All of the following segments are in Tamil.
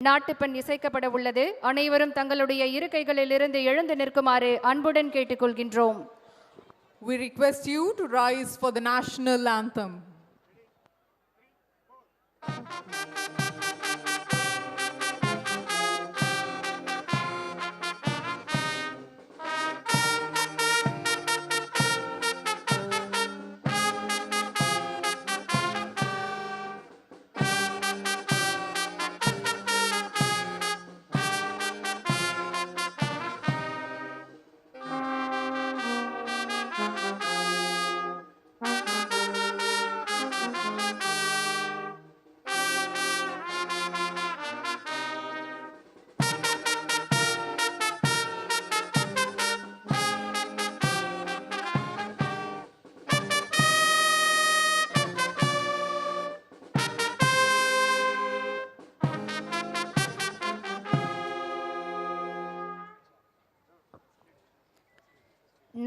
நாட்டுப்பண் இசைக்கப்பட உள்ளது. அனைவரும் தங்களுடைய இருக்கைகளில் இருந்து எழுந்து நிற்குமாறு அன்புடன் கேட்டுக்கொள்கின்றோம். We request you to rise for the national anthem.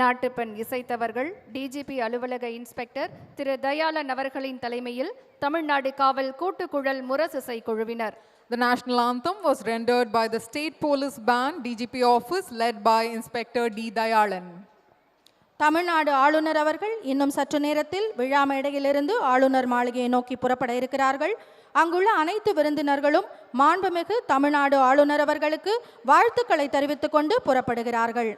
நாட்டுப்பண் இசைத்தவர்கள் டிஜிபி அலுவலக இன்ஸ்பெக்டர் திரு தயாளன் அவர்களின் தலைமையில் தமிழ்நாடு காவல் கூட்டுக்குழல் முரசிசை குழுவினர். The national anthem was rendered by the State Police Band DGP office led by Inspector D. Dayalan. Tamil Nadu ஆளுநர் அவர்கள் இன்னும் சற்று நேரத்தில் விழா மேடையிலிருந்து ஆளுநர் மாளிகையை நோக்கி புறப்பட இருக்கிறார்கள். அங்குள்ள அனைத்து விருந்தினர்களும் மாண்புமிகு தமிழ்நாடு ஆளுநர் அவர்களுக்கு வாழ்த்துக்களை தெரிவித்துக் கொண்டு புறப்படுகிறார்கள்.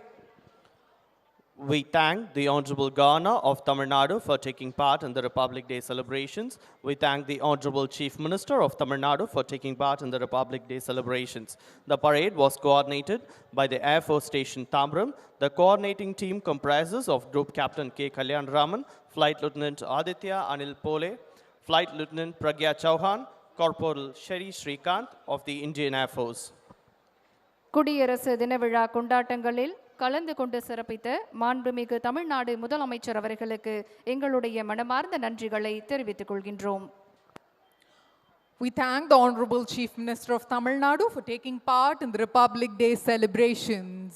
We thank the Honorable Governor of Tamil Nadu for taking part in the Republic Day celebrations. We thank the Honorable Chief Minister of Tamil Nadu for taking part in the Republic Day celebrations. The parade was coordinated by the Air Force Station Tambaram. The coordinating team comprises of Group Captain K. Kalyan Raman, Flight Lieutenant Aditya Anil Pole, Flight Lieutenant Pragya Chauhan, Corporal Shri Srikanth of the Indian Air Force. குடியரசு தின விழா கொண்டாட்டங்களில் கலந்து கொண்டு சிறப்பித்த மாண்புமிகு தமிழ்நாடு முதலமைச்சர் அவர்களுக்கு எங்களுடைய மனமார்ந்த நன்றிகளை தெரிவித்துக் கொள்கின்றோம். We thank the Honorable Chief Minister of Tamil Nadu for taking part in the Republic Day celebrations.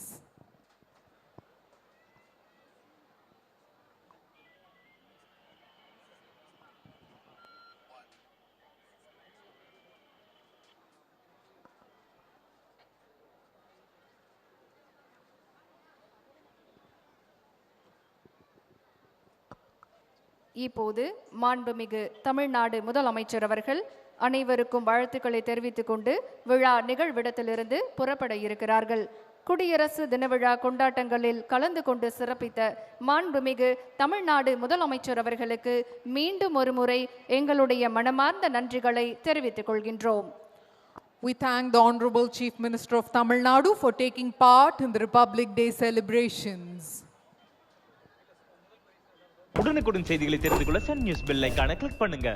இப்போது மாண்புமிகு தமிழ்நாடு முதலமைச்சர் அவர்கள் அனைவருக்கும் வாழ்த்துக்களை தெரிவித்துக் கொண்டு விழா நிகழ்விடத்திலிருந்து புறப்பட இருக்கிறார்கள். குடியரசு தின விழா கொண்டாட்டங்களில் கலந்து கொண்டு சிறப்பித்த மாண்புமிகு தமிழ்நாடு முதலமைச்சர் அவர்களுக்கு மீண்டும் ஒரு முறை எங்களுடைய மனமார்ந்த நன்றிகளை தெரிவித்துக் கொள்கின்றோம். We thank the Honorable Chief Minister of Tamil Nadu for taking part in the Republic Day celebrations. உடனுக்குடன் செய்திகளை தெரிந்து கொள்ள சன் நியூஸ் பெல் ஐகானை கிளிக் பண்ணுங்க.